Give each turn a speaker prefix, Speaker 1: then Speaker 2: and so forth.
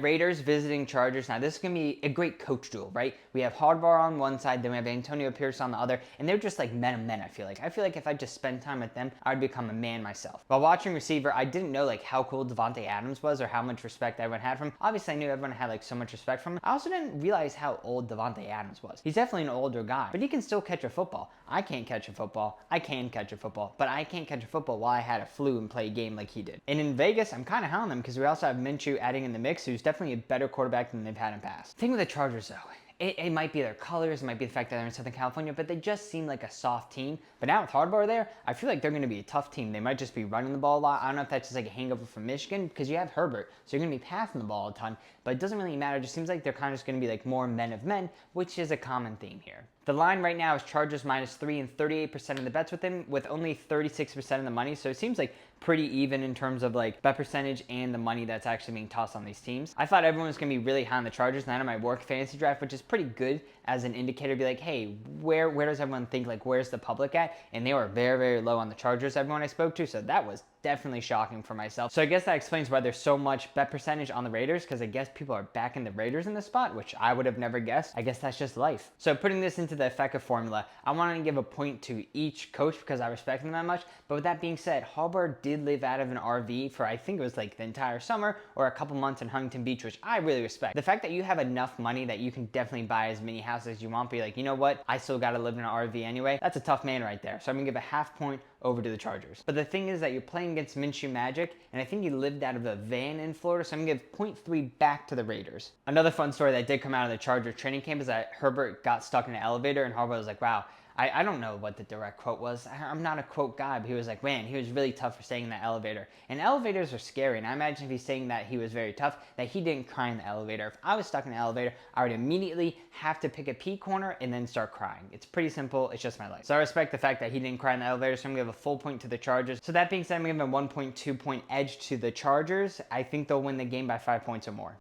Speaker 1: Raiders visiting Chargers. Now, this is going to be a great coach duel, right? We have Hardbar on one side, then we have Antonio Pierce on the other, and they're just like men of men, I feel like. I feel like if I just spend time with them, I would become a man myself. While watching receiver, I didn't know like how cool Devontae Adams was or how much respect everyone had for him. Obviously, I knew everyone had like so much respect for him. I also didn't realize how old Devontae Adams was. He's definitely an older guy, but he can still catch a football. I can't catch a football. I can catch a football, but I can't catch a football while I had a flu and play a game like he did. And in Vegas, I'm kind of high on them because we also have Minshew adding in the mix, who's definitely a better quarterback than they've had in the past. Thing with the Chargers though, it might be their colors, it might be the fact that they're in Southern California, but they just seem like a soft team. But now with Hardbar there, I feel like they're going to be a tough team. They might just be running the ball a lot. I don't know if that's just like a hangover from Michigan because you have Herbert, so you're going to be passing the ball a ton, but it doesn't really matter. It just seems like they're kind of just going to be like more men of men, which is a common theme here. The line right now is Chargers -3 and 38% of the bets with them, with only 36% of the money. So it seems like pretty even in terms of like bet percentage and the money that's actually being tossed on these teams. I thought everyone was going to be really high on the Chargers, and I had my work fantasy draft, which is pretty good as an indicator to be like, hey, where does everyone think, like, where's the public at? And they were very, very low on the Chargers, everyone I spoke to. So that was definitely shocking for myself. So I guess that explains why there's so much bet percentage on the Raiders, because I guess people are backing the Raiders in this spot, which I would have never guessed. I guess that's just life. So putting this into the effective formula, I want to give a point to each coach because I respect them that much. But with that being said, Harbaugh did live out of an RV for, I think it was like the entire summer or a couple months in Huntington Beach, which I really respect. The fact that you have enough money that you can definitely buy as many houses as you want, be like, you know what, I still got to live in an RV anyway. That's a tough man right there. So I'm gonna give a half point over to the Chargers. But the thing is that you're playing against Minshew Magic, and I think he lived out of a van in Florida, so I'm gonna give 0.3 back to the Raiders. Another fun story that did come out of the Charger training camp is that Herbert got stuck in an elevator, and Harbaugh was like, wow, I don't know what the direct quote was. I'm not a quote guy, but he was like, man, he was really tough for staying in that elevator. And elevators are scary, and I imagine if he's saying that he was very tough, that he didn't cry in the elevator. If I was stuck in the elevator, I would immediately have to pick a pee corner and then start crying. It's pretty simple. It's just my life. So I respect the fact that he didn't cry in the elevator, so I'm going to give a full point to the Chargers. So that being said, I'm going to give a 1.2 point edge to the Chargers. I think they'll win the game by 5 points or more.